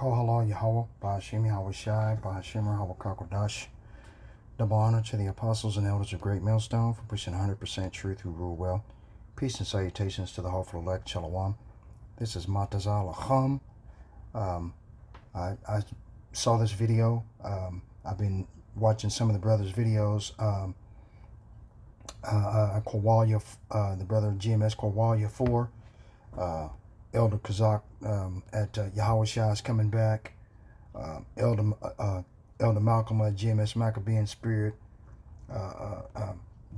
Kohala Yahweh, Bahashim Yahweh Shai, Bahashim Yahweh Kakodash. Double honor to the apostles and elders of Great Millstone for preaching 100% truth who rule well. Peace and salutations to the hopeful elect, Shalom. This is Matazal Acham. I saw this video. I've been watching some of the brothers' videos. Kowalya, the brother GMS Kowalya 4. Elder Kazak at Yahweh Shai is coming back. Elder Malcolm at GMS Maccabean Spirit.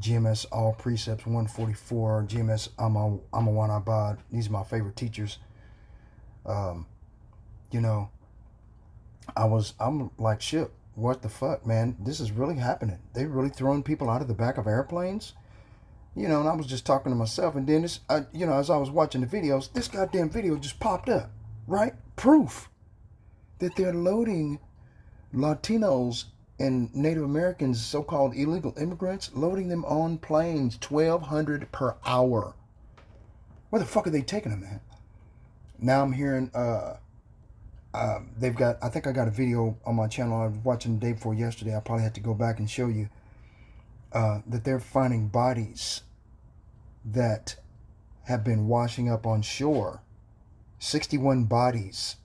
GMS All Precepts 144. GMS Amawan Abad. These are my favorite teachers. You know, I'm like, shit, what the fuck, man? This is really happening. They really throwing people out of the back of airplanes. You know, and I was just talking to myself, and then this, you know, as I was watching the videos, this goddamn video just popped up, right? Proof that they're loading Latinos and Native Americans, so-called illegal immigrants, loading them on planes, 1,200 per hour. Where the fuck are they taking them, man? Now I'm hearing, they've got, I think I got a video on my channel I was watching the day before yesterday. I probably had to go back and show you. That they're finding bodies that have been washing up on shore. 61 bodies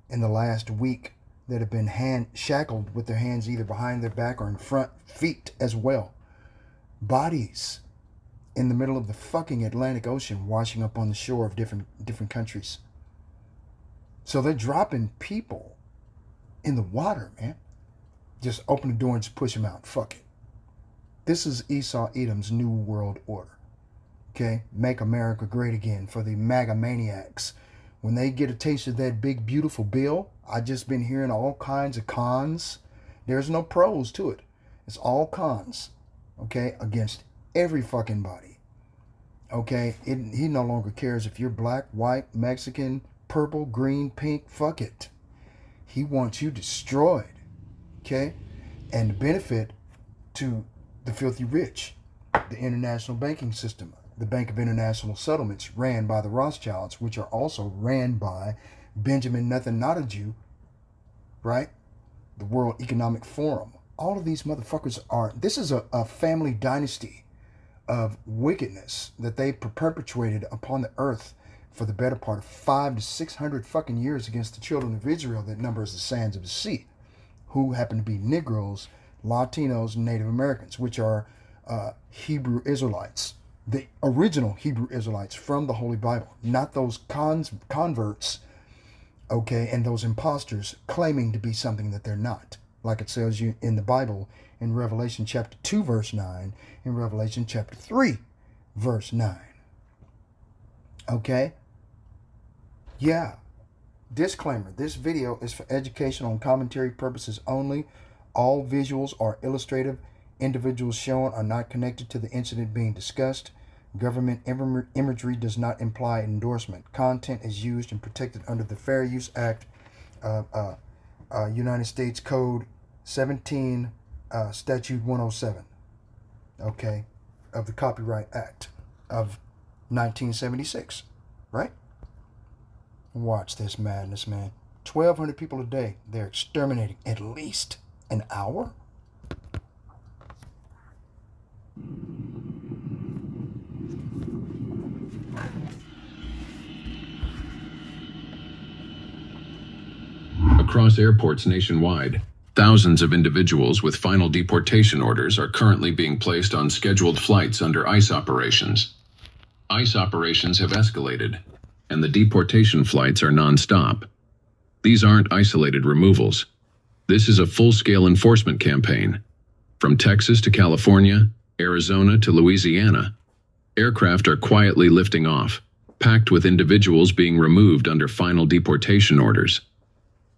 in the last week that have been shackled with their hands either behind their back or in front, feet as well. Bodies in the middle of the fucking Atlantic Ocean washing up on the shore of different countries. So they're dropping people in the water, man. Just open the door and just push them out. Fuck it. This is Esau Edom's New World Order. Okay? Make America great again for the MAGA maniacs. When they get a taste of that big, beautiful bill, I've just been hearing all kinds of cons. There's no pros to it. It's all cons. Okay? Against every fucking body. Okay? He no longer cares if you're black, white, Mexican, purple, green, pink. Fuck it. He wants you destroyed. Okay? And the benefit to the filthy rich, the international banking system, the Bank of International Settlements ran by the Rothschilds, which are also ran by Benjamin Netanyahu, right? The World Economic Forum. All of these motherfuckers are, this is a family dynasty of wickedness that they perpetuated upon the earth for the better part of 500 to 600 fucking years against the children of Israel that numbers the sands of the sea, who happen to be Negroes, Latinos, and Native Americans, which are Hebrew Israelites, the original Hebrew Israelites from the Holy Bible, not those converts, okay, and those imposters claiming to be something that they're not, like it says you in the Bible in Revelation chapter 2 verse 9, in Revelation chapter 3 verse 9. Okay? Yeah. Disclaimer, this video is for educational and commentary purposes only. All visuals are illustrative. Individuals shown are not connected to the incident being discussed. Government imagery does not imply endorsement. Content is used and protected under the Fair Use Act, United States Code 17, Statute 107, okay, of the Copyright Act of 1976, right? Watch this madness, man. 1,200 people a day. They're exterminating at least an hour? Across airports nationwide, thousands of individuals with final deportation orders are currently being placed on scheduled flights under ICE operations. ICE operations have escalated, and the deportation flights are non-stop. These aren't isolated removals. This is a full-scale enforcement campaign. From Texas to California, Arizona to Louisiana, aircraft are quietly lifting off, packed with individuals being removed under final deportation orders.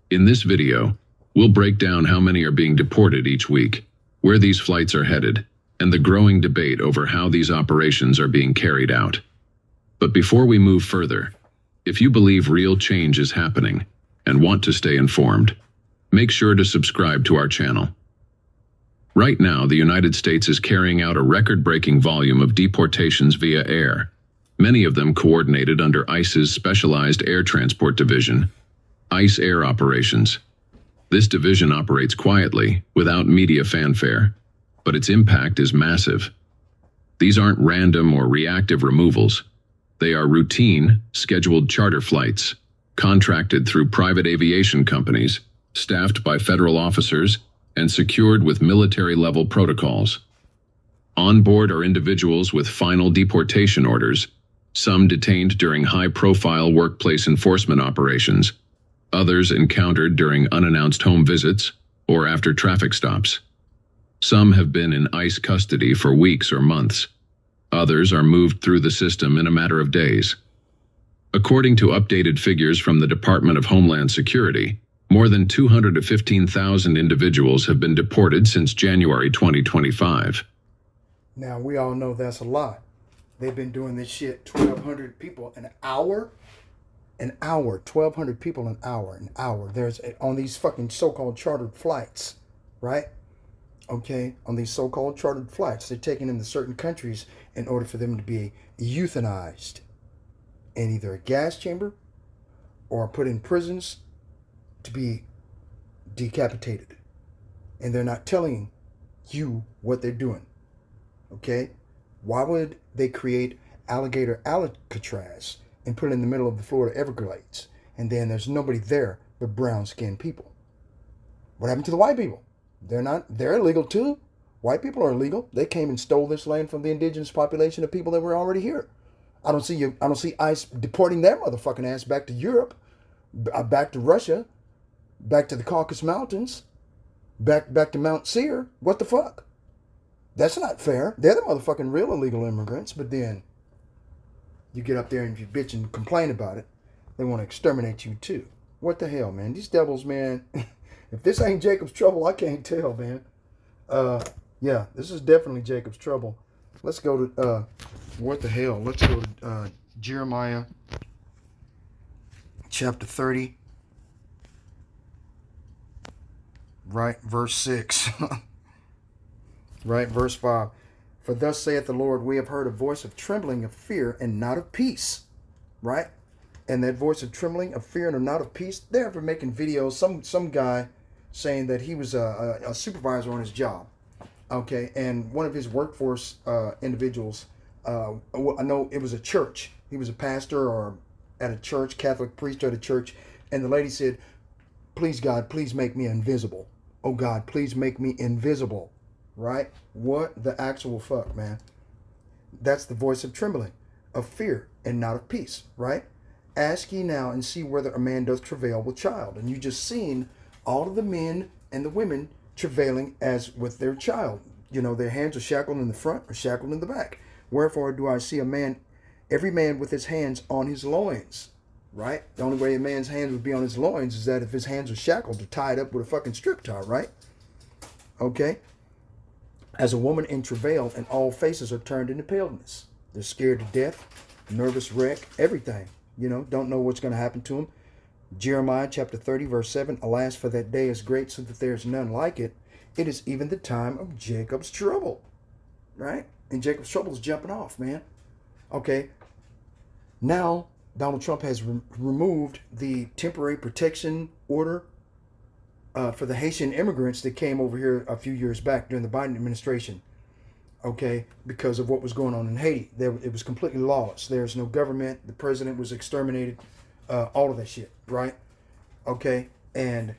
In this video, we'll break down how many are being deported each week, where these flights are headed, and the growing debate over how these operations are being carried out. But before we move further, if you believe real change is happening and want to stay informed, make sure to subscribe to our channel. Right now, the United States is carrying out a record-breaking volume of deportations via air, many of them coordinated under ICE's Specialized Air Transport Division. ICE Air Operations. This division operates quietly, without media fanfare, but its impact is massive. These aren't random or reactive removals. They are routine, scheduled charter flights, contracted through private aviation companies, staffed by federal officers, and secured with military-level protocols. On board are individuals with final deportation orders, some detained during high-profile workplace enforcement operations, others encountered during unannounced home visits or after traffic stops. Some have been in ICE custody for weeks or months. Others are moved through the system in a matter of days. According to updated figures from the Department of Homeland Security, more than 215,000 individuals have been deported since January 2025. Now, we all know that's a lot. They've been doing this shit, 1,200 people an hour? An hour, 1,200 people an hour. There's, on these fucking so-called chartered flights, right? Okay, on these so-called chartered flights, they're taken into certain countries in order for them to be euthanized in either a gas chamber or put in prisons to be decapitated. And they're not telling you what they're doing. Okay? Why would they create alligator Alcatraz and put it in the middle of the Florida Everglades, and then there's nobody there but brown-skinned people? What happened to the white people? They're illegal too. White people are illegal. They came and stole this land from the indigenous population of people that were already here. I don't see ICE deporting their motherfucking ass back to Europe, back to Russia, back to the Caucasus Mountains, back to Mount Seir. What the fuck? That's not fair. They're the motherfucking real illegal immigrants, but then you get up there and you bitch and complain about it. They want to exterminate you too. What the hell, man? These devils, man. If this ain't Jacob's trouble, I can't tell, man. Yeah, this is definitely Jacob's trouble. Let's go to, what the hell? Let's go to Jeremiah chapter 30. Right, verse 6. Right, verse 5. For thus saith the Lord, we have heard a voice of trembling, of fear, and not of peace. Right? And that voice of trembling, of fear, and not of peace, they're ever making videos. Some guy saying that he was a supervisor on his job. Okay, and one of his workforce individuals, I know it was a church. He was a pastor or at a church, Catholic priest at a church. And the lady said, please, God, please make me invisible. Oh, God, please make me invisible. Right? What the actual fuck, man? That's the voice of trembling, of fear, and not of peace. Right? Ask ye now and see whether a man doth travail with child. And you just seen all of the men and the women travailing as with their child. You know, their hands are shackled in the front or shackled in the back. Wherefore do I see every man with his hands on his loins. Right? The only way a man's hands would be on his loins is that if his hands are shackled or tied up with a fucking strip tie, right? Okay? As a woman in travail, and all faces are turned into paleness. They're scared to death, nervous wreck, everything. You know, don't know what's going to happen to them. Jeremiah chapter 30, verse 7. Alas, for that day is great, so that there is none like it. It is even the time of Jacob's trouble. Right? And Jacob's trouble is jumping off, man. Okay. Now, Donald Trump has removed the temporary protection order for the Haitian immigrants that came over here a few years back during the Biden administration. Okay, because of what was going on in Haiti. It was completely lawless. There's no government. The president was exterminated. All of that shit, right? Okay, and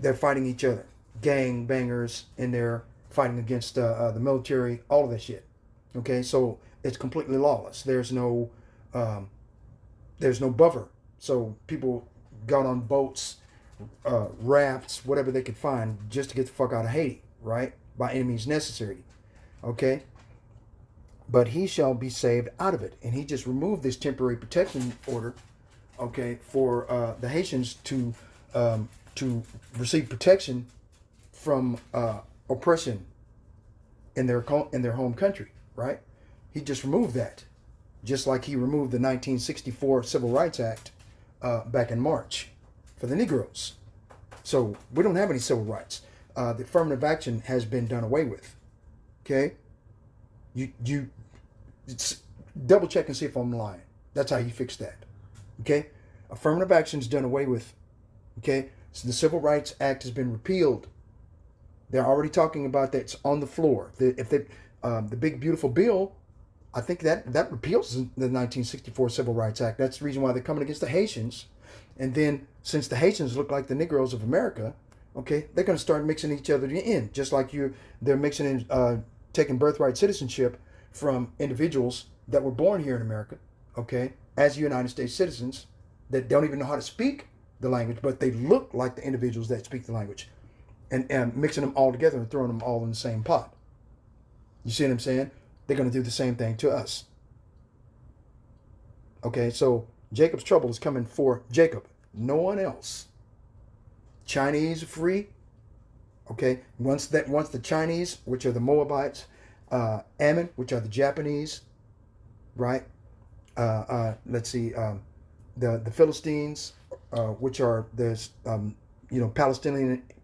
they're fighting each other. Gang bangers in there fighting against the military. All of that shit. Okay, so it's completely lawless. There's no buffer. So people got on boats, rafts, whatever they could find, just to get the fuck out of Haiti, right? By any means necessary. Okay? But he shall be saved out of it. And he just removed this temporary protection order, okay, for the Haitians to receive protection from oppression in their home country, right? He just removed that. Just like he removed the 1964 Civil Rights Act back in March for the Negroes. So we don't have any civil rights. The affirmative action has been done away with. Okay? You double check and see if I'm lying. That's how you fix that. Okay? Affirmative action is done away with Okay, so the Civil Rights Act has been repealed. They're already talking about that. It's on the floor. The big beautiful bill, I think that repeals the 1964 Civil Rights Act. That's the reason why they're coming against the Haitians. And then since the Haitians look like the Negroes of America, okay, they're going to start mixing each other in, just like they're mixing in, taking birthright citizenship from individuals that were born here in America, okay, as United States citizens that don't even know how to speak the language, but they look like the individuals that speak the language, and mixing them all together and throwing them all in the same pot. You see what I'm saying? They're going to do the same thing to us. Okay, so Jacob's trouble is coming for Jacob, no one else. Chinese are free. Okay, once the Chinese, which are the Moabites, Ammon, which are the Japanese, right? Let's see, the Philistines, which are the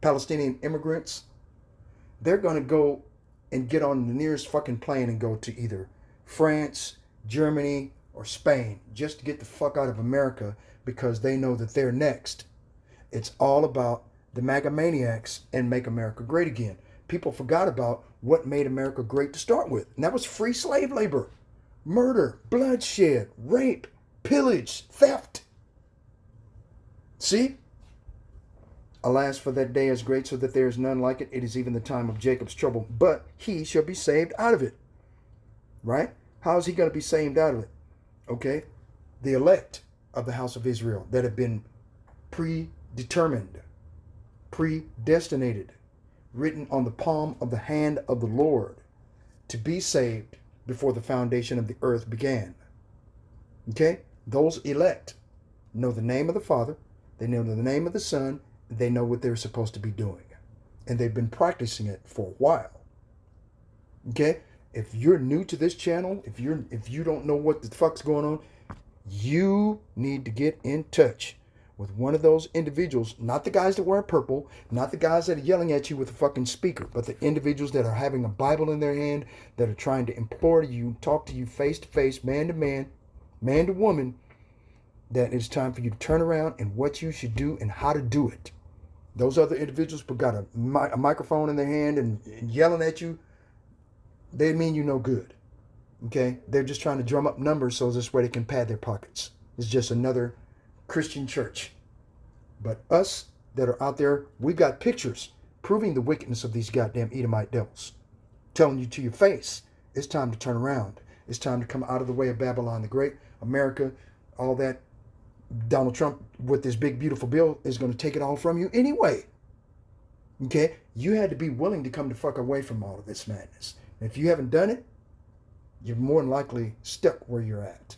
Palestinian immigrants. They're gonna go and get on the nearest fucking plane and go to either France, Germany, or Spain just to get the fuck out of America because they know that they're next. It's all about the MAGA maniacs and make America great again. People forgot about what made America great to start with, and that was free slave labor, murder, bloodshed, rape, pillage, theft. See? Alas, for that day is great, so that there is none like it. It is even the time of Jacob's trouble, but he shall be saved out of it. Right? How is he going to be saved out of it? Okay? The elect of the house of Israel that have been predetermined, predestinated, written on the palm of the hand of the Lord to be saved before the foundation of the earth began. Okay? Those elect know the name of the Father, they know the name of the Son, they know what they're supposed to be doing. And they've been practicing it for a while. Okay? If you're new to this channel, if you don't know what the fuck's going on, you need to get in touch with one of those individuals, not the guys that wear purple, not the guys that are yelling at you with a fucking speaker, but the individuals that are having a Bible in their hand, that are trying to implore you, talk to you face to face, man to man, man to woman, that it's time for you to turn around and what you should do and how to do it. Those other individuals who got a microphone in their hand and yelling at you, they mean you no good. Okay? They're just trying to drum up numbers so this way they can pad their pockets. It's just another Christian church. But us that are out there, we got pictures proving the wickedness of these goddamn Edomite devils. Telling you to your face, it's time to turn around. It's time to come out of the way of Babylon the Great, America, all that. Donald Trump, with this big, beautiful bill, is going to take it all from you anyway. Okay? You had to be willing to come the fuck away from all of this madness. And if you haven't done it, you're more than likely stuck where you're at.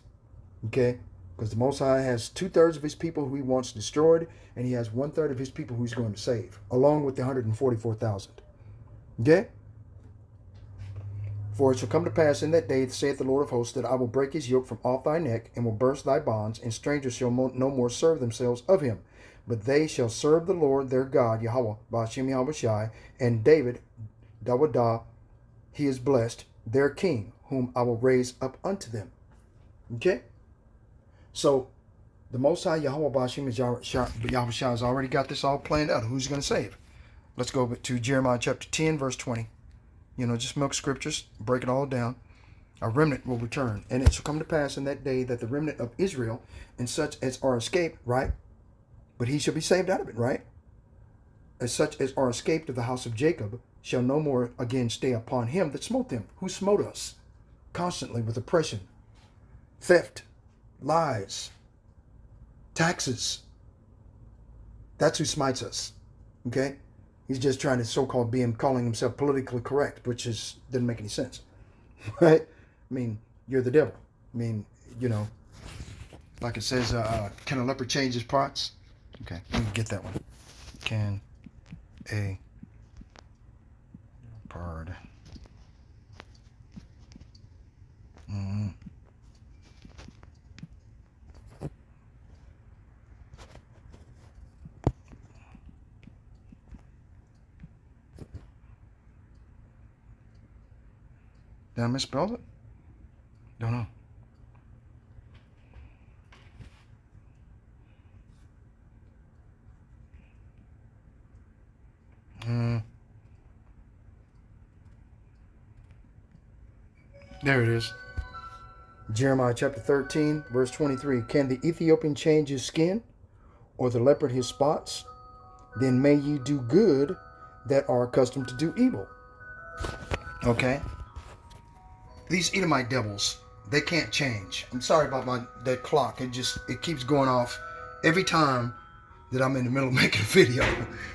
Okay? Because the Most High has 2/3 of his people who he wants destroyed, and he has 1/3 of his people who he's going to save, along with the 144,000. Okay? For it shall come to pass in that day, saith the Lord of hosts, that I will break his yoke from off thy neck, and will burst thy bonds, and strangers shall no more serve themselves of him. But they shall serve the Lord their God, Yahweh, Ba'ashem Yahweh Shai, and David, Dawadah, he is blessed, their king, whom I will raise up unto them. Okay? So, the Most High, Yahweh, Ba'ashem Yahweh Shai, has already got this all planned out. Who's going to save? Let's go to Jeremiah chapter 10, verse 20. Just milk scriptures, break it all down. A remnant will return. And it shall come to pass in that day that the remnant of Israel, and such as are escaped, right? But he shall be saved out of it, right? As such as are escaped of the house of Jacob, shall no more again stay upon him that smote them. Who smote us? Constantly with oppression, theft, lies, taxes. That's who smites us. Okay? He's just trying to so-called calling himself politically correct, which doesn't make any sense. Right? I mean, you're the devil. I mean, like it says, can a leopard change his parts? Okay, let me get that one. Can a leopard Did I misspell it? Don't know. There it is. Jeremiah chapter 13, verse 23. Can the Ethiopian change his skin, or the leopard his spots? Then may ye do good that are accustomed to do evil. Okay? These Edomite devils, they can't change. I'm sorry about that clock. It keeps going off every time that I'm in the middle of making a video.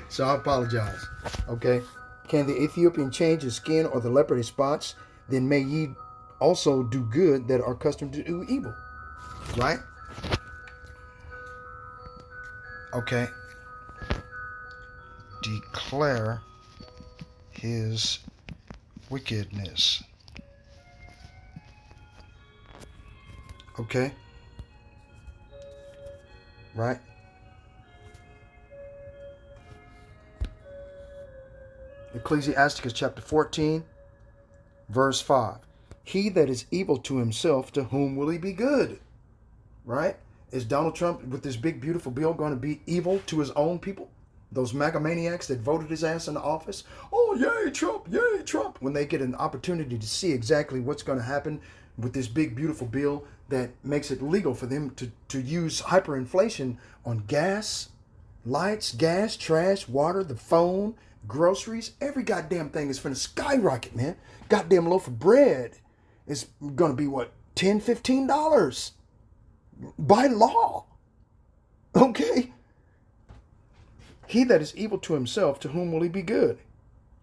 So I apologize. Okay? Can the Ethiopian change his skin, or the leopard his spots? Then may ye also do good that are accustomed to do evil. Right? Okay. Declare his wickedness. Okay? Right? Ecclesiasticus chapter 14, verse 5. He that is evil to himself, to whom will he be good? Right? Is Donald Trump, with this big, beautiful bill, going to be evil to his own people? Those MAGA maniacs that voted his ass into office? Oh, yay, Trump, yay, Trump. When they get an opportunity to see exactly what's going to happen with this big, beautiful bill that makes it legal for them to use hyperinflation on gas, lights, gas, trash, water, the phone, groceries, every goddamn thing is finna skyrocket, man. Goddamn loaf of bread is going to be, what, $10, $15 by law. Okay? He that is evil to himself, to whom will he be good?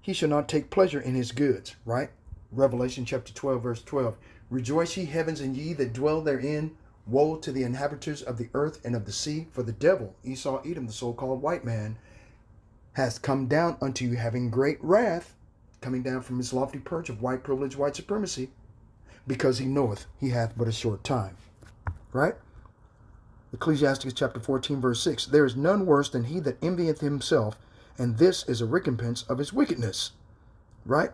He shall not take pleasure in his goods, right? Revelation chapter 12, verse 12. Rejoice, ye heavens, and ye that dwell therein. Woe to the inhabitants of the earth and of the sea, for the devil, Esau, Edom, the so-called white man, hath come down unto you, having great wrath, coming down from his lofty perch of white privilege, white supremacy, because he knoweth he hath but a short time. Right? Ecclesiasticus chapter 14, verse 6. There is none worse than he that envieth himself, and this is a recompense of his wickedness. Right?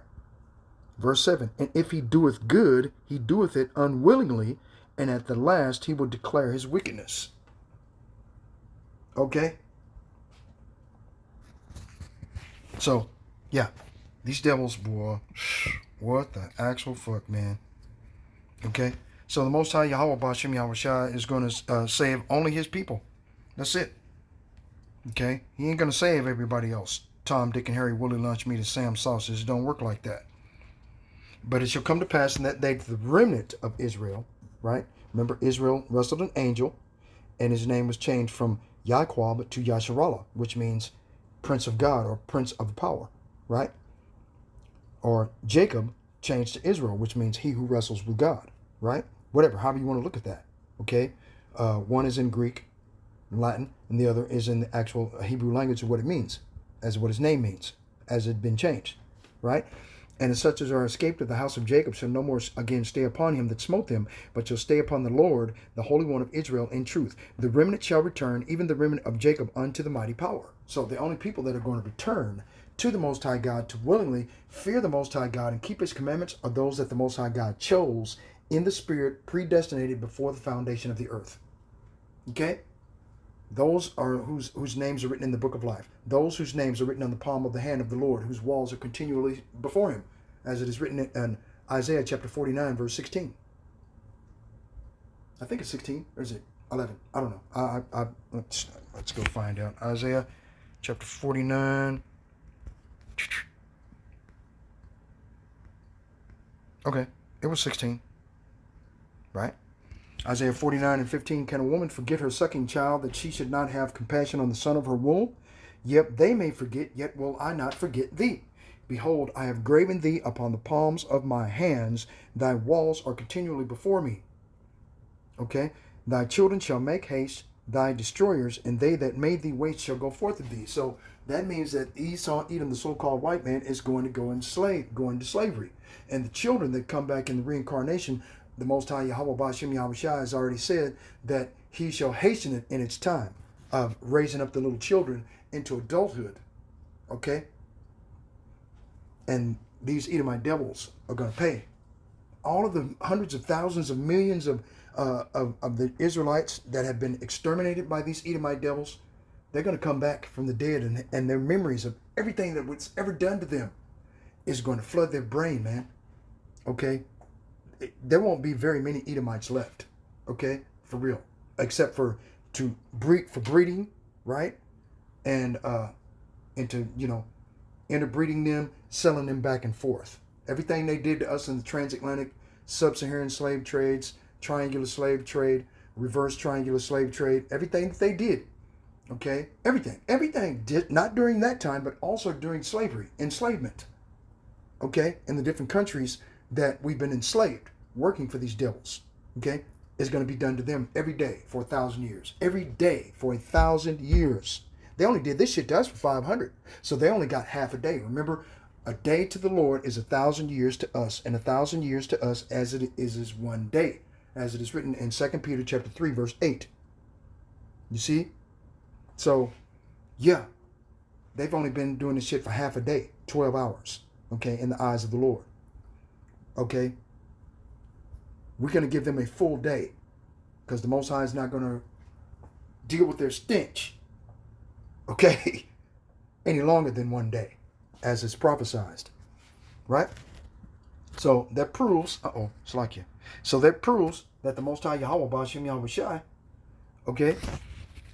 Verse 7. And if he doeth good, he doeth it unwillingly, and at the last he will declare his wickedness. Okay? So, yeah. These devils, boy, what the actual fuck, man. Okay? So the Most High Yahweh Ba'ashem Yahushua is going to save only his people. That's it. Okay? He ain't going to save everybody else. Tom, Dick, and Harry, Willie Lunch Meat, and Sam Sausage. It don't work like that. But it shall come to pass in that day, the remnant of Israel, right? Remember, Israel wrestled an angel, and his name was changed from Yahquab to Yasharallah, which means Prince of God or Prince of Power, right? Or Jacob changed to Israel, which means he who wrestles with God, right? Whatever, however you want to look at that, okay? One is in Greek, Latin, and the other is in the actual Hebrew language of what it means, as what his name means, as it had been changed, right? And as such as are escaped of the house of Jacob shall no more again stay upon him that smote them, but shall stay upon the Lord, the Holy One of Israel, in truth. The remnant shall return, even the remnant of Jacob, unto the mighty power. So the only people that are going to return to the Most High God to willingly fear the Most High God and keep his commandments are those that the Most High God chose in the Spirit, predestinated before the foundation of the earth. Okay? Those are whose names are written in the book of life. Those whose names are written on the palm of the hand of the Lord, whose walls are continually before him, as it is written in Isaiah chapter 49, verse 16. I think it's 16, or is it 11? I don't know. Let's go find out. Isaiah chapter 49. Okay, it was 16, right? Isaiah 49:15, can a woman forget her sucking child, that she should not have compassion on the son of her womb? Yet they may forget, yet will I not forget thee. Behold, I have graven thee upon the palms of my hands. Thy walls are continually before me. Okay? Thy children shall make haste, thy destroyers, and they that made thee waste shall go forth of thee. So that means that Esau, Edom, the so-called white man, is going to go into slavery. And the children that come back in the reincarnation, the Most High Yahweh Ba'ashem Yahushua has already said that he shall hasten it in its time of raising up the little children into adulthood. Okay? And these Edomite devils are going to pay. All of the hundreds of thousands of millions of the Israelites that have been exterminated by these Edomite devils, they're going to come back from the dead, and their memories of everything that was ever done to them is going to flood their brain, man. Okay? there won't be very many Edomites left. Okay, for real, except for breeding, right? And into, you know, interbreeding them, selling them back and forth. Everything they did to us in the transatlantic, sub-Saharan slave trades, triangular slave trade, reverse triangular slave trade, everything that they did, okay, everything did, not during that time, but also during slavery, enslavement, okay, in the different countries that we've been enslaved, working for these devils, okay, is going to be done to them every day for 1,000 years. Every day for 1,000 years. They only did this shit to us for 500. So they only got half a day. Remember, a day to the Lord is 1,000 years to us, and 1,000 years to us as it is one day, as it is written in 2 Peter chapter 3, verse 8. You see? So, yeah, they've only been doing this shit for half a day, 12 hours, okay, in the eyes of the Lord. Okay? We're going to give them a full day because the Most High is not going to deal with their stench, okay, any longer than one day, as is prophesied, right? So that proves, so that proves that the Most High Yahweh Ba'ashem Yahweh Shai, okay,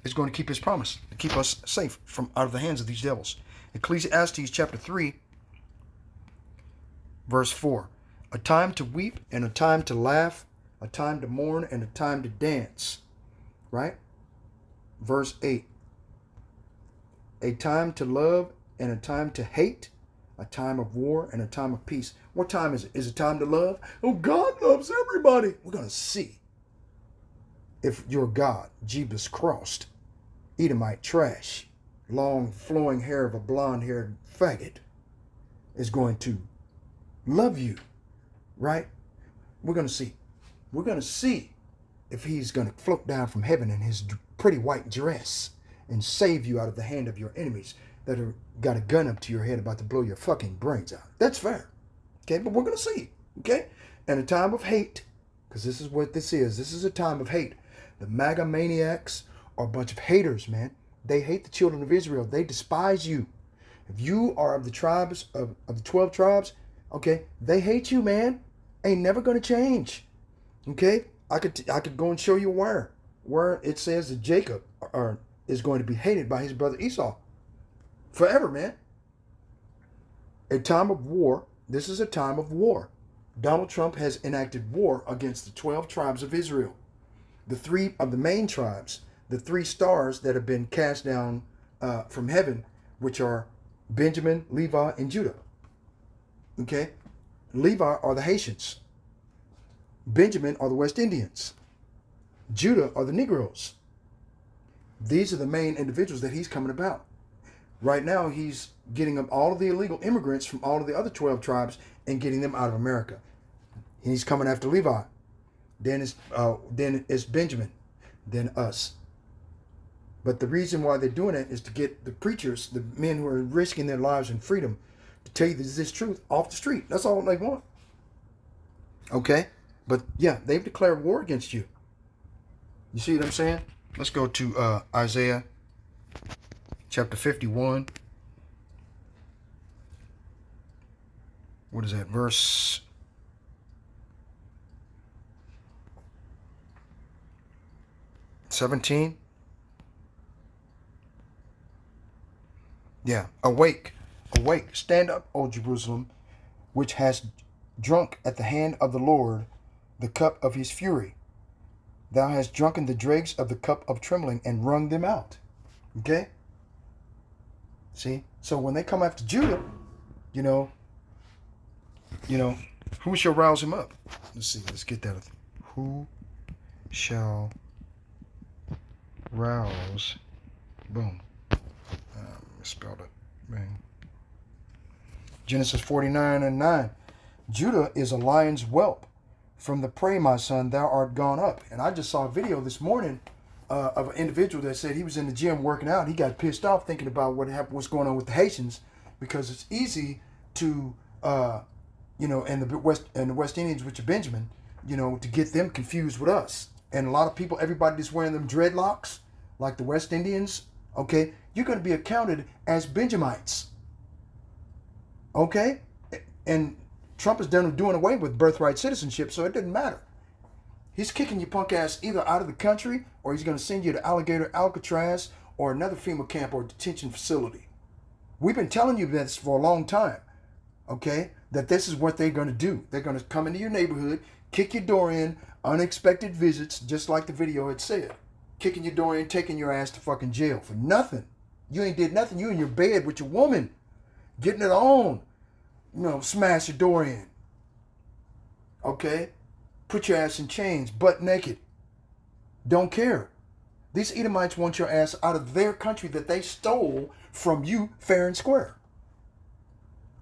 is going to keep his promise to keep us safe from out of the hands of these devils. Ecclesiastes chapter 3, verse 4. A time to weep and a time to laugh, a time to mourn and a time to dance, right? Verse 8. A time to love and a time to hate, a time of war and a time of peace. What time is it? Is it time to love? Oh, God loves everybody. We're going to see if your God, Jeebus crossed, Edomite trash, long flowing hair of a blonde-haired faggot, is going to love you, right? We're going to see. We're going to see if he's going to float down from heaven in his pretty white dress and save you out of the hand of your enemies that are got a gun up to your head about to blow your fucking brains out. That's fair. Okay, but we're going to see. Okay? And a time of hate, because this is what this is. This is a time of hate. The MAGA maniacs are a bunch of haters, man. They hate the children of Israel. They despise you. If you are of the tribes, of the 12 tribes, okay, they hate you, man. Ain't never going to change. Okay? I could go and show you where it says that Jacob is going to be hated by his brother Esau. Forever, man. A time of war. This is a time of war. Donald Trump has enacted war against the 12 tribes of Israel. The three of the main tribes, the three stars that have been cast down from heaven, which are Benjamin, Levi, and Judah. Okay? Levi are the Haitians. Benjamin are the West Indians. Judah are the Negroes. These are the main individuals that he's coming about. Right now, he's getting up all of the illegal immigrants from all of the other 12 tribes and getting them out of America. He's coming after Levi. Then it's Benjamin. Then us. But the reason why they're doing it is to get the preachers, the men who are risking their lives and freedom, to tell you this truth off the street. That's all they want. Okay? But yeah, they've declared war against you. You see what I'm saying? Let's go to Isaiah chapter 51. What is that? Verse 17. Yeah. Awake, awake, stand up, O Jerusalem, which has drunk at the hand of the Lord the cup of his fury. Thou hast drunken the dregs of the cup of trembling and wrung them out. Okay? See? So when they come after Judah, you know, who shall rouse him up? Let's see. Let's get that. Who shall rouse? Boom. Misspelled it. Bang. Genesis 49:9. Judah is a lion's whelp. From the prey, my son, thou art gone up. And I just saw a video this morning of an individual that said he was in the gym working out. He got pissed off thinking about what's going on with the Haitians, because it's easy to, and the West Indians, which are Benjamin, to get them confused with us. And a lot of people, everybody that's wearing them dreadlocks, like the West Indians, okay, you're going to be accounted as Benjamites. Okay? And Trump is doing away with birthright citizenship, so it didn't matter. He's kicking your punk ass either out of the country, or he's going to send you to Alligator Alcatraz or another FEMA camp or detention facility. We've been telling you this for a long time, okay? That this is what they're going to do. They're going to come into your neighborhood, kick your door in, unexpected visits, just like the video had said. Kicking your door in, taking your ass to fucking jail for nothing. You ain't did nothing. You in your bed with your woman, getting it on. You know, smash your door in. Okay? Put your ass in chains, butt naked. Don't care. These Edomites want your ass out of their country that they stole from you fair and square.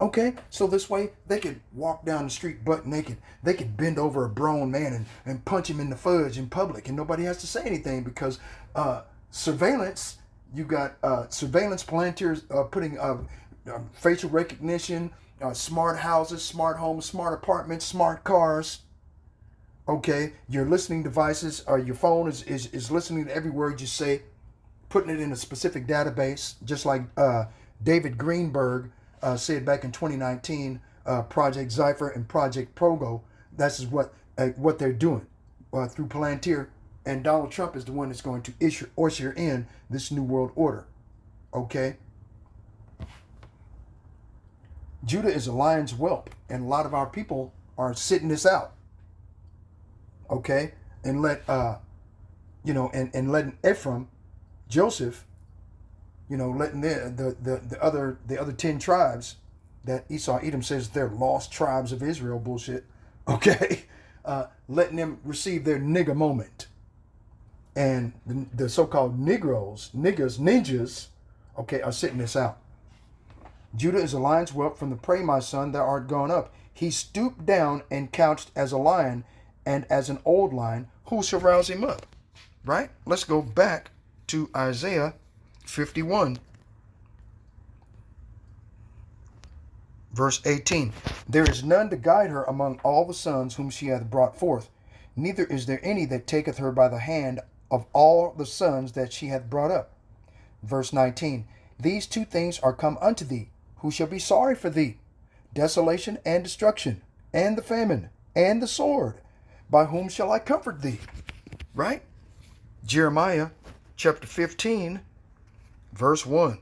Okay? So this way, they could walk down the street butt naked. They could bend over a grown man and punch him in the fudge in public, and nobody has to say anything because surveillance, you got surveillance Palantirs putting facial recognition, smart houses, smart homes, smart apartments, smart cars. Okay, your listening devices, or your phone is listening to every word you say, putting it in a specific database, just like David Greenberg said back in 2019, Project Zypher and Project Progo. That's what they're doing through Palantir, and Donald Trump is the one that's going to usher in this new world order. Okay. Judah is a lion's whelp, and a lot of our people are sitting this out. Okay, and and letting Ephraim, Joseph, letting the other 10 tribes that Esau Edom says they're lost tribes of Israel bullshit. Okay, letting them receive their nigger moment, and the so-called ninjas, okay, are sitting this out. Judah is a lion's whelp from the prey, my son, thou art gone up. He stooped down and couched as a lion, and as an old lion, who shall rouse him up? Right? Let's go back to Isaiah 51. Verse 18. There is none to guide her among all the sons whom she hath brought forth, neither is there any that taketh her by the hand of all the sons that she hath brought up. Verse 19. These two things are come unto thee. Who shall be sorry for thee? Desolation and destruction, and the famine, and the sword. By whom shall I comfort thee? Right? Jeremiah chapter 15, verse 1.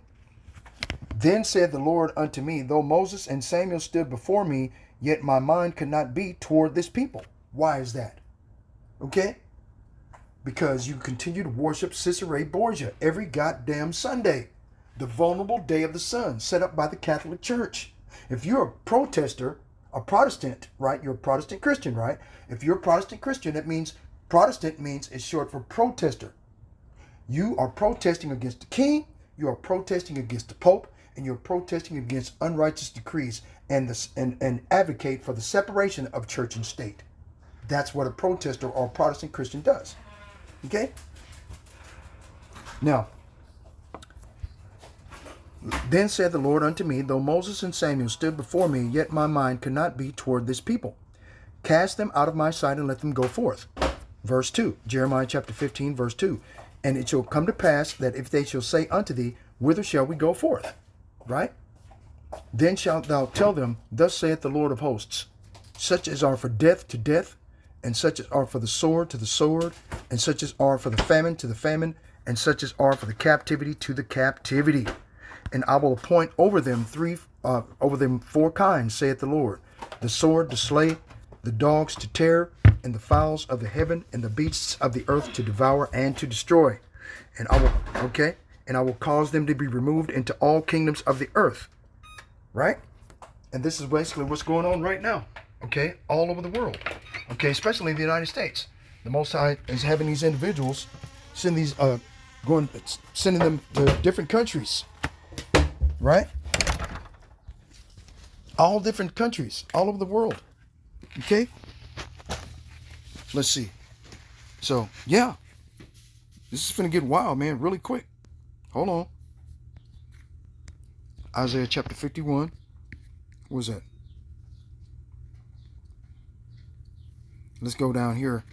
Then said the Lord unto me, though Moses and Samuel stood before me, yet my mind could not be toward this people. Why is that? Okay? Because you continue to worship Cicere Borgia every goddamn Sunday. The vulnerable day of the sun set up by the Catholic Church. If you're a protester, a Protestant, right? You're a Protestant Christian, right? If you're a Protestant Christian, that means Protestant means it's short for protester. You are protesting against the king, you are protesting against the Pope, and you're protesting against unrighteous decrees and advocate for the separation of church and state. That's what a protester or a Protestant Christian does. Okay? Now, then said the Lord unto me, though Moses and Samuel stood before me, yet my mind could not be toward this people. Cast them out of my sight and let them go forth. Verse 2, Jeremiah chapter 15, verse 2. And it shall come to pass that if they shall say unto thee, whither shall we go forth? Right? Then shalt thou tell them, thus saith the Lord of hosts, such as are for death to death, and such as are for the sword to the sword, and such as are for the famine to the famine, and such as are for the captivity to the captivity. And I will appoint over them four kinds, saith the Lord: the sword to slay, the dogs to tear, and the fowls of the heaven, and the beasts of the earth to devour and to destroy. And I will cause them to be removed into all kingdoms of the earth. Right? And this is basically what's going on right now. Okay? All over the world. Okay? Especially in the United States. The Most High is having these individuals sending them to different countries. Right? All different countries, all over the world. Okay? Let's see. So, yeah. This is going to get wild, man, really quick. Hold on. Isaiah chapter 51. What was that? Let's go down here.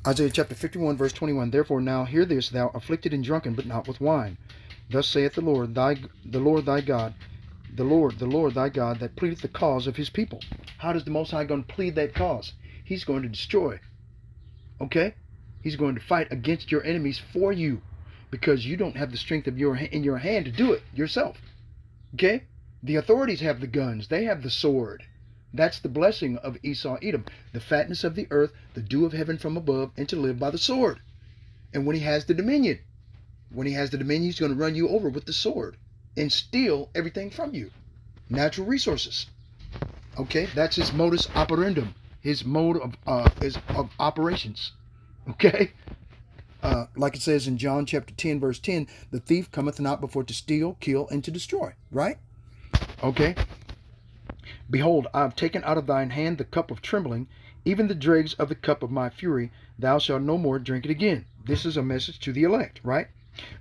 Isaiah chapter 51, verse 21. Therefore now hear this, thou afflicted and drunken, but not with wine. Thus saith the Lord thy God, the Lord thy God, that pleadeth the cause of his people. How does the Most High going to plead that cause? He's going to destroy. Okay? He's going to fight against your enemies for you, because you don't have the strength of in your hand to do it yourself. Okay? The authorities have the guns. They have the sword. That's the blessing of Esau Edom. The fatness of the earth, the dew of heaven from above, and to live by the sword. And when he has the dominion, he's going to run you over with the sword and steal everything from you. Natural resources. Okay? That's his modus operandum. His mode of operations. Okay? Like it says in John chapter 10, verse 10, the thief cometh not before to steal, kill, and to destroy. Right? Okay? Behold, I have taken out of thine hand the cup of trembling, even the dregs of the cup of my fury. Thou shalt no more drink it again. This is a message to the elect, right?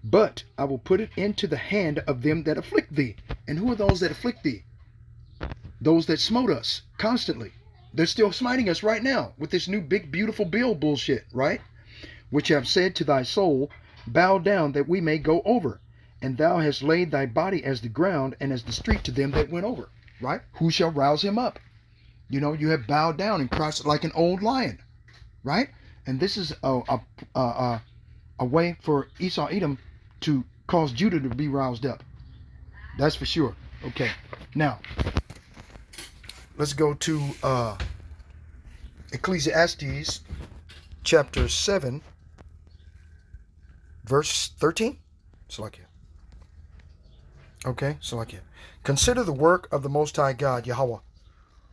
But I will put it into the hand of them that afflict thee. And who are those that afflict thee? Those that smote us constantly. They're still smiting us right now with this new big beautiful bill bullshit, right? Which have said to thy soul, bow down that we may go over. And thou hast laid thy body as the ground and as the street to them that went over. Right? Who shall rouse him up? You know, you have bowed down and crouched like an old lion. Right? And this is a way for Esau Edom to cause Judah to be roused up. That's for sure. Okay. Now, let's go to Ecclesiastes chapter 7, verse 13. Salakia. Okay, Salakia. Consider the work of the Most High God, Yahweh,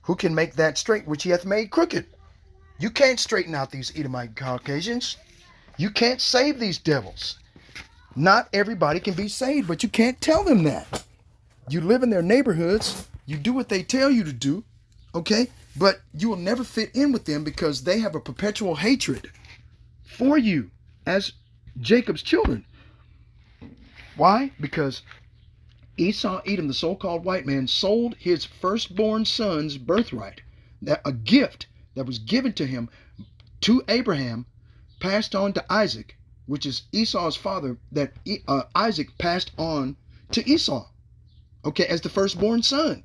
who can make that straight which he hath made crooked. You can't straighten out these Edomite Caucasians. You can't save these devils. Not everybody can be saved, but you can't tell them that. You live in their neighborhoods. You do what they tell you to do, okay? But you will never fit in with them because they have a perpetual hatred for you as Jacob's children. Why? Because Esau Edom, the so-called white man, sold his firstborn son's birthright, a gift that was given to him, to Abraham, passed on to Isaac, which is Esau's father, that Isaac passed on to Esau, okay, as the firstborn son,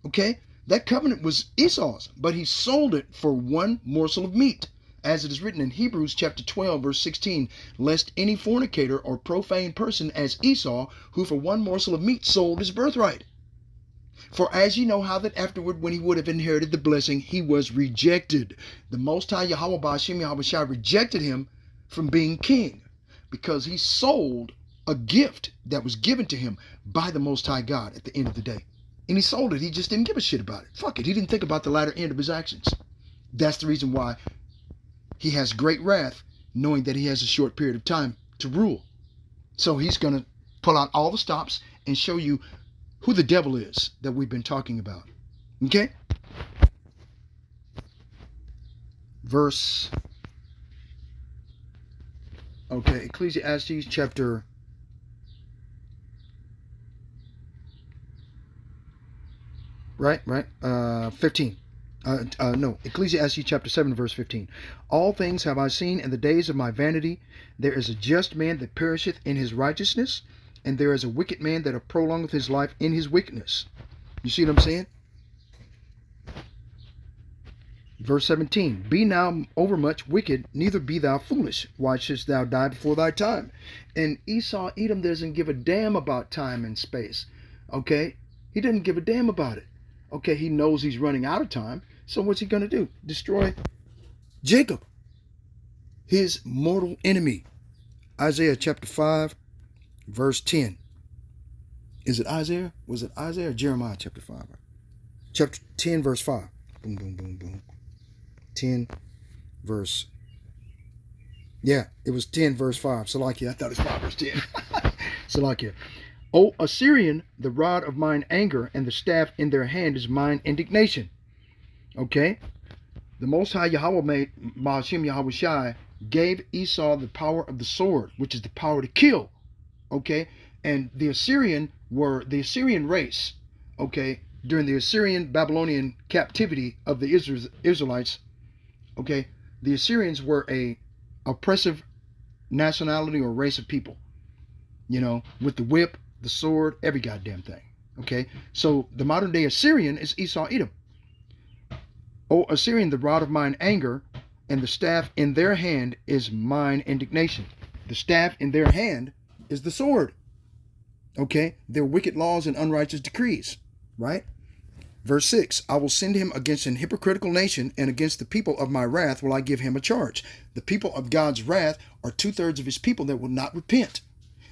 okay? That covenant was Esau's, but he sold it for one morsel of meat, as it is written in Hebrews chapter 12, verse 16, lest any fornicator or profane person as Esau, who for one morsel of meat sold his birthright. For as ye know how that afterward, when he would have inherited the blessing, he was rejected. The Most High Yahweh Ba'ashem Yahweh Shai rejected him from being king, because he sold a gift that was given to him by the Most High God at the end of the day. And he sold it. He just didn't give a shit about it. Fuck it. He didn't think about the latter end of his actions. That's the reason why he has great wrath, knowing that he has a short period of time to rule. So he's going to pull out all the stops and show you who the devil is that we've been talking about. Okay? Ecclesiastes chapter 15. Ecclesiastes chapter 7, verse 15. All things have I seen in the days of my vanity. There is a just man that perisheth in his righteousness, and there is a wicked man that prolongeth his life in his wickedness. You see what I'm saying? Verse 17. Be now overmuch wicked, neither be thou foolish. Why shouldst thou die before thy time? And Esau Edom doesn't give a damn about time and space. Okay? He doesn't give a damn about it. Okay, he knows he's running out of time. So what's he going to do? Destroy Jacob, his mortal enemy. Isaiah chapter 5, verse 10. Is it Isaiah? Was it Isaiah or Jeremiah chapter 5? Chapter 10, verse 5. Boom, boom, boom, boom. 10, verse. Yeah, it was 10, verse 5. Salakia. I thought it was 5, verse 10. Salakia. O Assyrian, the rod of mine anger, and the staff in their hand is mine indignation. Okay? The Most High Yahweh made Ba'ashem Yahweh Shai gave Esau the power of the sword, which is the power to kill. Okay? And the Assyrian race, okay, during the Assyrian Babylonian captivity of the Israelites, okay, the Assyrians were a oppressive nationality or race of people. you know, with the whip, the sword, every goddamn thing. Okay, so the modern day Assyrian is Esau Edom. O Assyrian, the rod of mine anger, and the staff in their hand is mine indignation. The staff in their hand is the sword. Okay, their wicked laws and unrighteous decrees, right? Verse 6, I will send him against an hypocritical nation, and against the people of my wrath will I give him a charge. The people of God's wrath are 2/3 of his people that will not repent.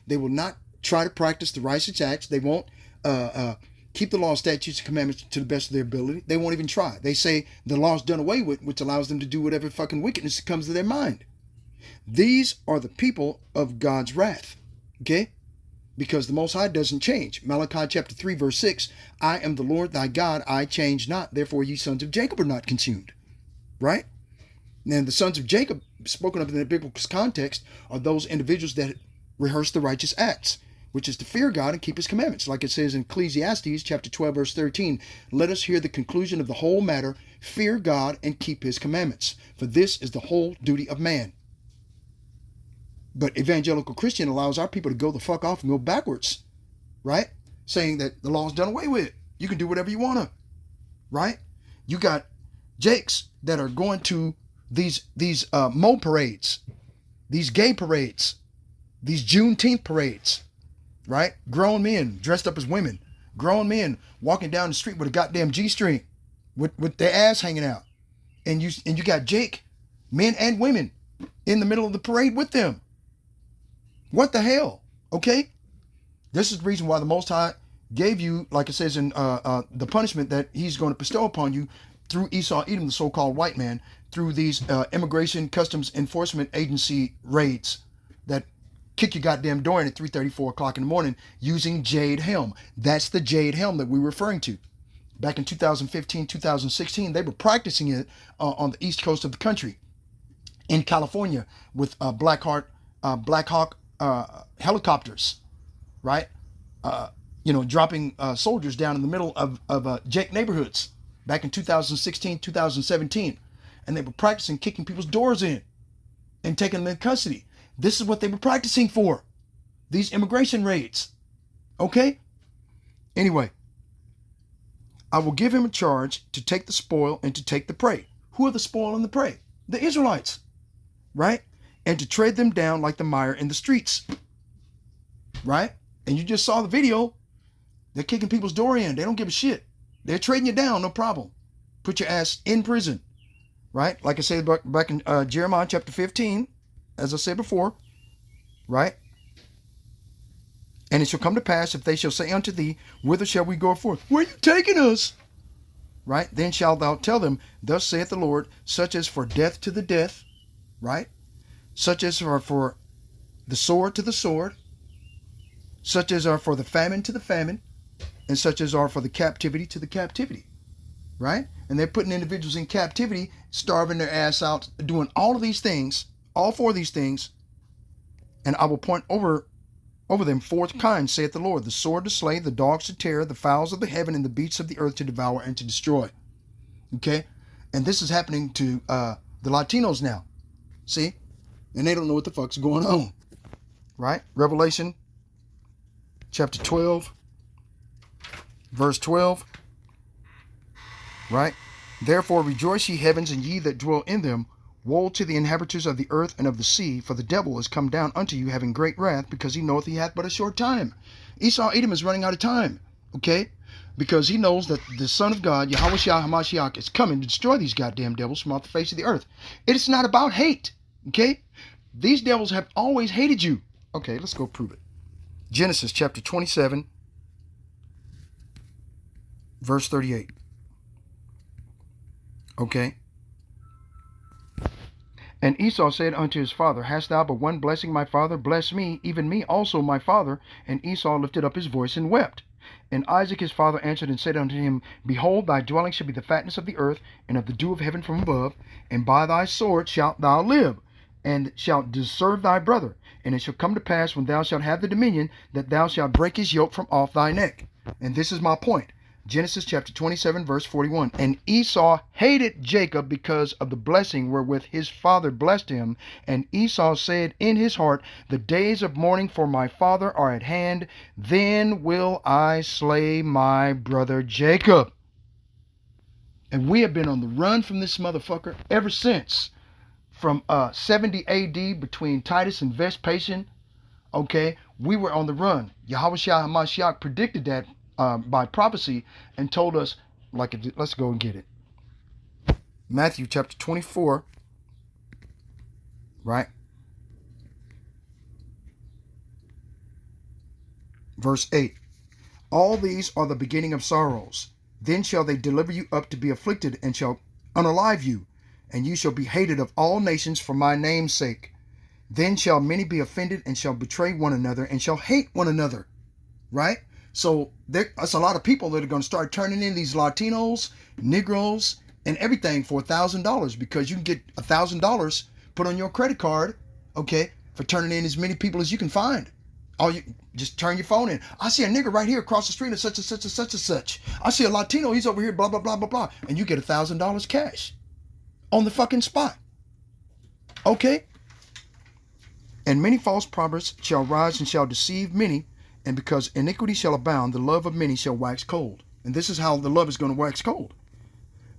They will not try to practice the righteous acts. They won't keep the law, statutes, and commandments to the best of their ability. They won't even try. They say the law's done away with, which allows them to do whatever fucking wickedness comes to their mind. These are the people of God's wrath. Okay? Because the Most High doesn't change. Malachi chapter 3, verse 6, I am the Lord thy God, I change not. Therefore ye sons of Jacob are not consumed. Right? And the sons of Jacob, spoken of in the biblical context, are those individuals that rehearse the righteous acts, which is to fear God and keep his commandments. Like it says in Ecclesiastes chapter 12, verse 13, let us hear the conclusion of the whole matter, fear God and keep his commandments, for this is the whole duty of man. But evangelical Christian allows our people to go the fuck off and go backwards, right? Saying that the law's done away with. You can do whatever you want to, right? You got Jakes that are going to these Mo parades, these gay parades, these Juneteenth parades, right? Grown men dressed up as women, grown men walking down the street with a goddamn G-string, with their ass hanging out, and you got Jake, men and women, in the middle of the parade with them. What the hell? Okay? This is the reason why the Most High gave you, like it says in the punishment that he's going to bestow upon you through Esau Edom, the so-called white man, through these Immigration Customs Enforcement Agency raids that kick your goddamn door in at 3:30, 4 o'clock in the morning using Jade Helm. That's the Jade Helm that we were referring to. Back in 2015, 2016, they were practicing it on the east coast of the country in California with Black Hawk helicopters, right? Dropping soldiers down in the middle of Jake neighborhoods back in 2016, 2017. And they were practicing kicking people's doors in and taking them in custody. This is what they were practicing for. These immigration raids. Okay? Anyway, I will give him a charge to take the spoil and to take the prey. Who are the spoil and the prey? The Israelites, right? And to tread them down like the mire in the streets, right? And you just saw the video. They're kicking people's door in. They don't give a shit. They're trading you down, no problem. Put your ass in prison, right? Like I said back in Jeremiah chapter 15, as I said before, right? And it shall come to pass, if they shall say unto thee, whither shall we go forth? Where are you taking us? Right? Then shalt thou tell them, thus saith the Lord, such as for death to the death, right? Such as are for the sword to the sword, such as are for the famine to the famine, and such as are for the captivity to the captivity, right? And they're putting individuals in captivity, starving their ass out, doing all of these things, all four of these things, and I will point over them four kinds, saith the Lord, the sword to slay, the dogs to tear, the fowls of the heaven, and the beasts of the earth to devour and to destroy. Okay? And this is happening to the Latinos now. See? And they don't know what the fuck's going on. Right? Revelation chapter 12, verse 12. Right? Therefore rejoice ye heavens, and ye that dwell in them. Woe to the inhabitants of the earth and of the sea, for the devil is come down unto you, having great wrath, because he knoweth he hath but a short time. Esau Edom is running out of time, okay? Because he knows that the Son of God, Yahweh Shah HaMashiach, is coming to destroy these goddamn devils from off the face of the earth. It is not about hate, okay? These devils have always hated you. Okay, let's go prove it. Genesis chapter 27, verse 38. Okay? And Esau said unto his father, hast thou but one blessing, my father? Bless me, even me also, my father. And Esau lifted up his voice and wept. And Isaac his father answered and said unto him, behold, thy dwelling shall be the fatness of the earth, and of the dew of heaven from above. And by thy sword shalt thou live, and shalt serve thy brother. And it shall come to pass, when thou shalt have the dominion, that thou shalt break his yoke from off thy neck. And this is my point. Genesis chapter 27, verse 41. And Esau hated Jacob because of the blessing wherewith his father blessed him. And Esau said in his heart, the days of mourning for my father are at hand. Then will I slay my brother Jacob. And we have been on the run from this motherfucker ever since. From 70 AD, between Titus and Vespasian, okay, we were on the run. Yahushua HaMashiach predicted that by prophecy and told us, let's go and get it. Matthew chapter 24, right? Verse 8. All these are the beginning of sorrows. Then shall they deliver you up to be afflicted, and shall unalive you, and you shall be hated of all nations for my name's sake. Then shall many be offended, and shall betray one another, and shall hate one another. Right? So that's a lot of people that are going to start turning in these Latinos, Negroes, and everything for $1,000, because you can get $1,000 put on your credit card, okay, for turning in as many people as you can find. All you just turn your phone in. I see a nigger right here across the street of such and such and such and such. I see a Latino, he's over here, blah, blah, blah, blah, blah. And you get $1,000 cash on the fucking spot. Okay? And many false prophets shall rise and shall deceive many, and because iniquity shall abound, the love of many shall wax cold. And this is how the love is going to wax cold.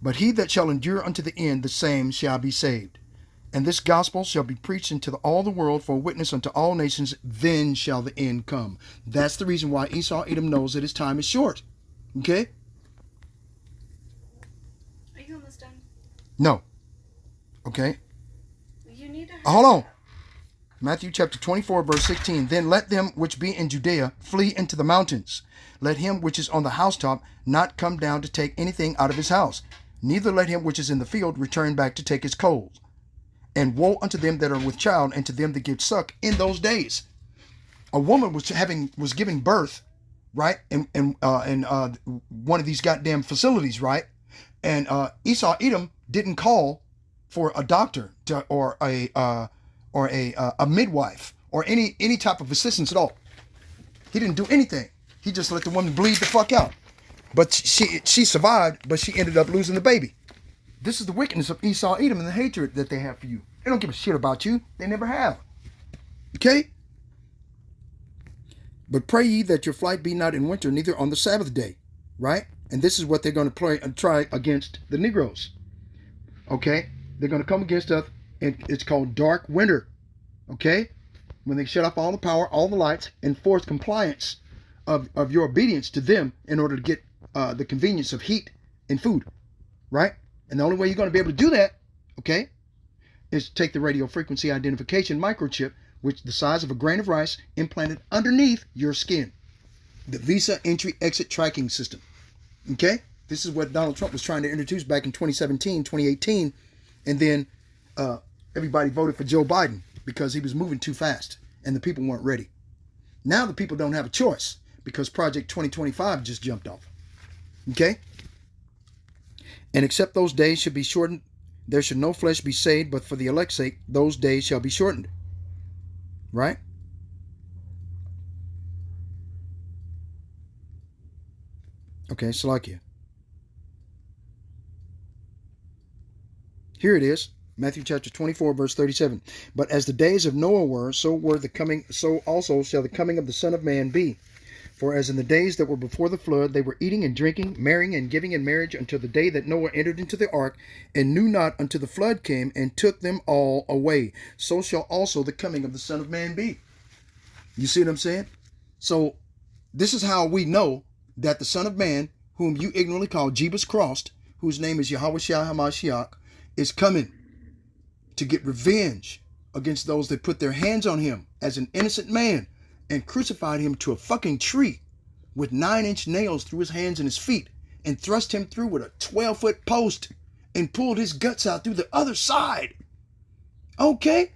But he that shall endure unto the end, the same shall be saved. And this gospel shall be preached into all the world for a witness unto all nations, then shall the end come. That's the reason why Esau Edom knows that his time is short. Okay? Are you almost done? No. Okay? You need to Hold on. Matthew chapter 24, verse 16. Then let them which be in Judea flee into the mountains. Let him which is on the housetop not come down to take anything out of his house. Neither let him which is in the field return back to take his coals. And woe unto them that are with child, and to them that give suck in those days. A woman was giving birth, right, in one of these goddamn facilities, right? And Esau Edom didn't call for a doctor or a midwife or any type of assistance at all. He didn't do anything. He just let the woman bleed the fuck out. But she survived, but she ended up losing the baby. This is the wickedness of Esau Edom and the hatred that they have for you. They don't give a shit about you. They never have. Okay? But pray ye that your flight be not in winter, neither on the Sabbath day. Right? And this is what they're going to try against the Negroes. Okay? They're going to come against us, and it's called dark winter. Okay? When they shut off all the power, all the lights, and force compliance of your obedience to them in order to get the convenience of heat and food. Right? And the only way you're going to be able to do that, okay, is to take the radio frequency identification microchip, which the size of a grain of rice, implanted underneath your skin. The Visa Entry Exit Tracking System. Okay? This is what Donald Trump was trying to introduce back in 2017, 2018. And then everybody voted for Joe Biden because he was moving too fast and the people weren't ready. Now the people don't have a choice because Project 2025 just jumped off. Okay? And except those days should be shortened, there should no flesh be saved, but for the elect's sake, those days shall be shortened. Right? Okay, Salakia. Here it is. Matthew chapter 24, verse 37. But as the days of Noah were, so also shall the coming of the Son of Man be. For as in the days that were before the flood, they were eating and drinking, marrying and giving in marriage until the day that Noah entered into the ark, and knew not until the flood came and took them all away. So shall also the coming of the Son of Man be. You see what I'm saying? So this is how we know that the Son of Man, whom you ignorantly call Jebus Crossed, whose name is Yahushua HaMashiach, is coming to get revenge against those that put their hands on him as an innocent man and crucified him to a fucking tree with 9-inch nails through his hands and his feet and thrust him through with a 12-foot post and pulled his guts out through the other side. Okay?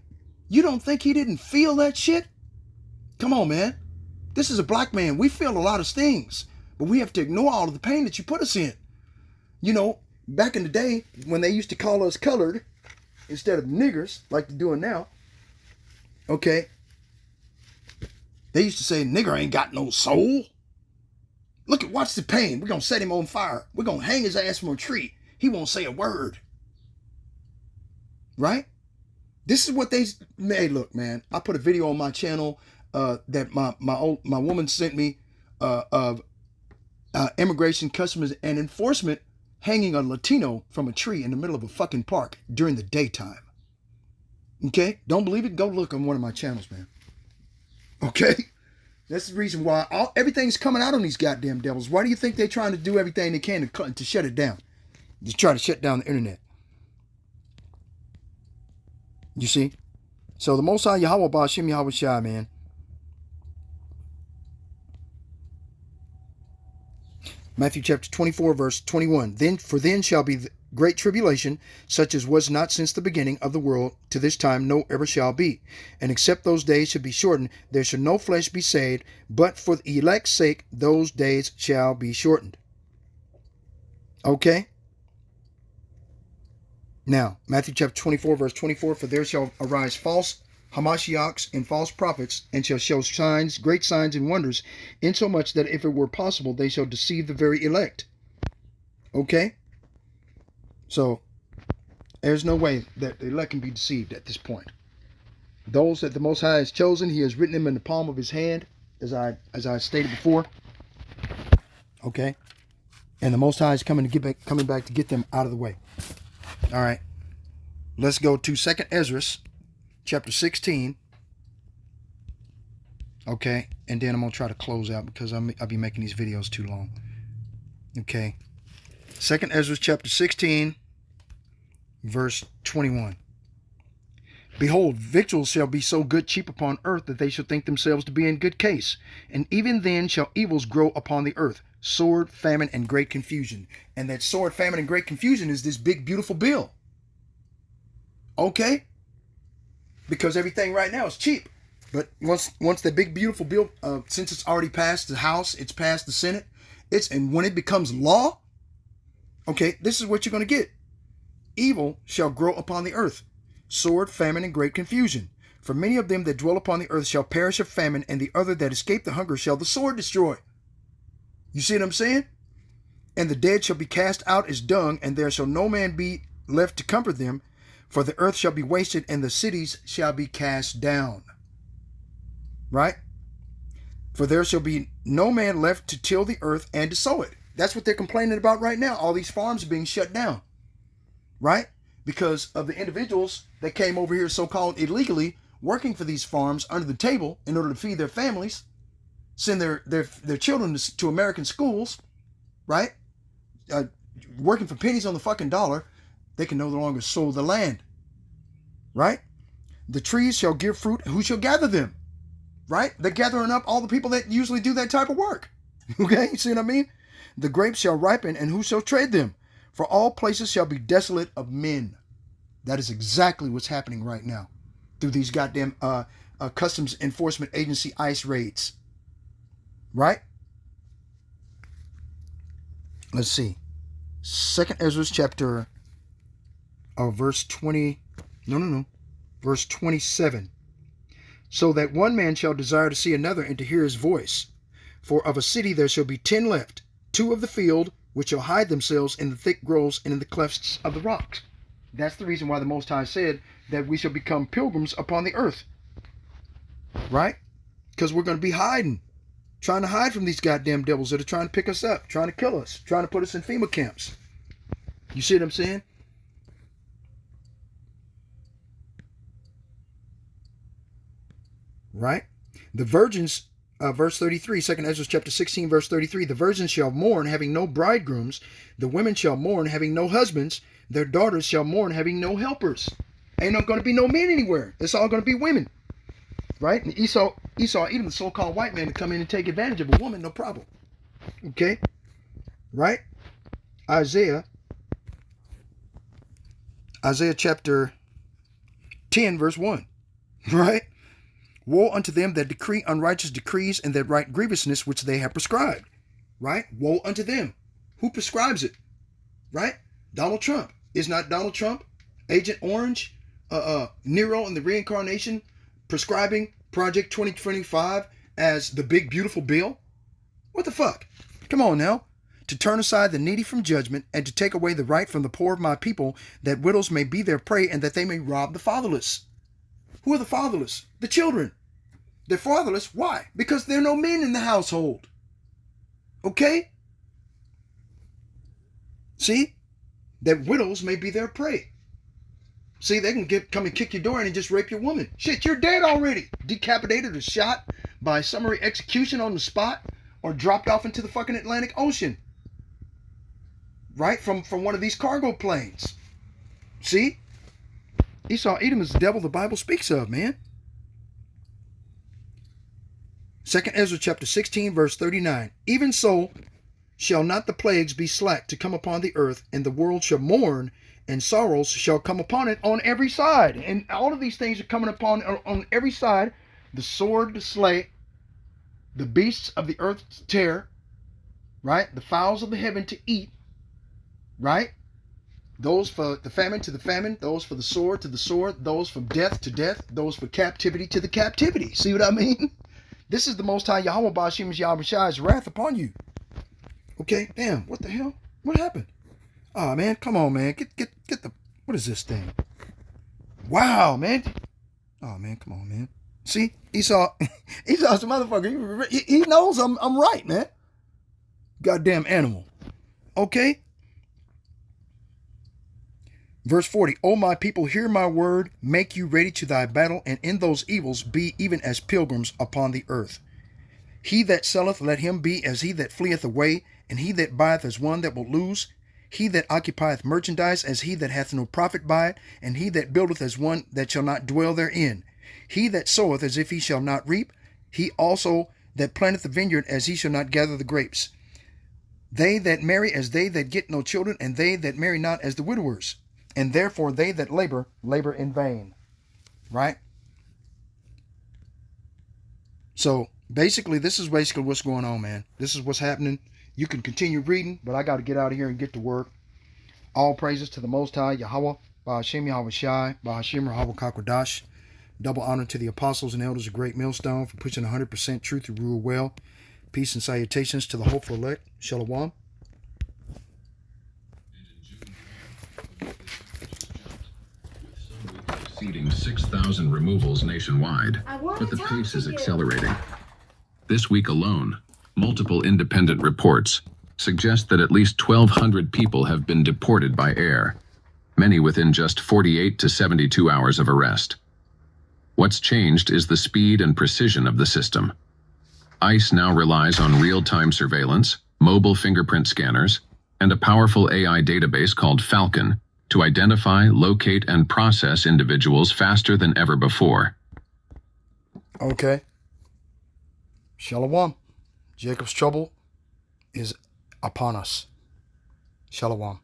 You don't think he didn't feel that shit? Come on, man. This is a black man. We feel a lot of things, but we have to ignore all of the pain that you put us in. You know, back in the day when they used to call us colored instead of niggers like they're doing now, okay, they used to say, nigger ain't got no soul. Watch the pain. We're going to set him on fire. We're going to hang his ass from a tree. He won't say a word. Right? This is what they, hey, look, man, I put a video on my channel that my woman sent me of immigration, customs, and enforcement hanging a Latino from a tree in the middle of a fucking park during the daytime. Okay? Don't believe it? Go look on one of my channels, man. Okay? That's the reason why everything's coming out on these goddamn devils. Why do you think they're trying to do everything they can to shut it down? To try to shut down the internet. You see? So the Most High Yahweh Ba'Shem Yahweh Shai, man. Matthew chapter 24, verse 21. Then shall be great tribulation, such as was not since the beginning of the world to this time, no ever shall be. And except those days should be shortened, there shall no flesh be saved, but for the elect's sake, those days shall be shortened. Okay? Now, Matthew chapter 24, verse 24. For there shall arise false Hamashiachs and false prophets, and shall show signs, great signs and wonders, insomuch that if it were possible, they shall deceive the very elect. Okay? So, there's no way that the elect can be deceived at this point. Those that the Most High has chosen, He has written them in the palm of His hand, as I stated before. Okay? And the Most High is coming back to get them out of the way. All right. Let's go to 2nd Ezra, chapter 16. Okay. And then I'm going to try to close out because I'll be making these videos too long. Okay. 2nd Ezra, chapter 16, verse 21. Behold, victuals shall be so good cheap upon earth that they shall think themselves to be in good case. And even then shall evils grow upon the earth. Sword, famine, and great confusion. And that sword, famine, and great confusion is this big, beautiful bill. Okay? Because everything right now is cheap. But once the big, beautiful bill, since it's already passed the House, it's passed the Senate, and when it becomes law, okay, this is what you're going to get. Evil shall grow upon the earth. Sword, famine, and great confusion. For many of them that dwell upon the earth shall perish of famine, and the other that escape the hunger shall the sword destroy. You see what I'm saying? And the dead shall be cast out as dung, and there shall no man be left to comfort them, for the earth shall be wasted, and the cities shall be cast down. Right? For there shall be no man left to till the earth and to sow it. That's what they're complaining about right now. All these farms are being shut down. Right? Because of the individuals that came over here so-called illegally, working for these farms under the table in order to feed their families, send their children to American schools, right? Working for pennies on the fucking dollar, they can no longer sow the land, right? The trees shall give fruit. Who shall gather them, right? They're gathering up all the people that usually do that type of work. Okay, you see what I mean? The grapes shall ripen, and who shall trade them? For all places shall be desolate of men. That is exactly what's happening right now through these goddamn Customs Enforcement Agency ICE raids. Right? Let's see. 2nd Ezra chapter verse 20. No. Verse 27. So that one man shall desire to see another and to hear his voice. For of a city there shall be 10 left, 2 of the field, which shall hide themselves in the thick groves and in the clefts of the rocks. That's the reason why the Most High said that we shall become pilgrims upon the earth. Right? Because we're going to be hiding. Trying to hide from these goddamn devils that are trying to pick us up, trying to kill us, trying to put us in FEMA camps. You see what I'm saying? Right? The virgins, verse 33, 2nd Ezra chapter 16, verse 33, the virgins shall mourn, having no bridegrooms. The women shall mourn, having no husbands. Their daughters shall mourn, having no helpers. Ain't not going to be no men anywhere. It's all going to be women. Right? And Esau, even the so-called white man, to come in and take advantage of a woman, no problem. Okay? Right? Isaiah chapter 10, verse 1. Right? Woe unto them that decree unrighteous decrees and that write grievousness which they have prescribed. Right? Woe unto them. Who prescribes it? Right? Donald Trump. Is not Donald Trump, Agent Orange, Nero and the Reincarnation, prescribing Project 2025 as the big beautiful bill? What the fuck? Come on now. To turn aside the needy from judgment, and to take away the right from the poor of my people, that widows may be their prey, and that they may rob the fatherless. Who are the fatherless? The children. They're fatherless. Why? Because there are no men in the household. Okay? See? That widows may be their prey. See, they can come and kick your door in and just rape your woman. Shit, you're dead already. Decapitated or shot by summary execution on the spot, or dropped off into the fucking Atlantic Ocean. Right? From one of these cargo planes. See? Esau, Edom is the devil the Bible speaks of, man. 2 Ezra chapter 16, verse 39. Even so shall not the plagues be slack to come upon the earth, and the world shall mourn, and sorrows shall come upon it on every side. And all of these things are coming upon on every side. The sword to slay, the beasts of the earth to tear, right? The fowls of the heaven to eat, right? Those for the famine to the famine, those for the sword to the sword, those from death to death, those for captivity to the captivity. See what I mean? This is the Most High Yahweh Ba'ashim Yahweh Shai's wrath upon you. Okay, damn, what the hell? What happened? Oh man, come on, man. Get the, what is this thing? Wow, man. Oh man, come on, man. See, Esau's a motherfucker. He knows I'm right, man. Goddamn animal. Okay. Verse 40, O my people, hear my word, make you ready to thy battle, and in those evils be even as pilgrims upon the earth. He that selleth, let him be as he that fleeth away, and he that buyeth as one that will lose. He that occupieth merchandise as he that hath no profit by it, and he that buildeth as one that shall not dwell therein. He that soweth as if he shall not reap, he also that planteth the vineyard as he shall not gather the grapes. They that marry as they that get no children, and they that marry not as the widowers. And therefore they that labor, labor in vain. Right? So basically, this is basically what's going on, man. This is what's happening. You can continue reading, but I got to get out of here and get to work. All praises to the Most High, Yahweh, Ba'ashim Yahweh Shai, Ba'ashim Yahweh Kakwadash. Double honor to the apostles and elders of Great Millstone for pushing 100% truth to rule well. Peace and salutations to the hopeful elect. Shalom. Exceeding 6,000 removals nationwide, but the pace is accelerating. This week alone, multiple independent reports suggest that at least 1,200 people have been deported by air, many within just 48 to 72 hours of arrest. What's changed is the speed and precision of the system. ICE now relies on real-time surveillance, mobile fingerprint scanners, and a powerful AI database called Falcon to identify, locate, and process individuals faster than ever before. Okay. Shalom. Jacob's trouble is upon us. Shalom.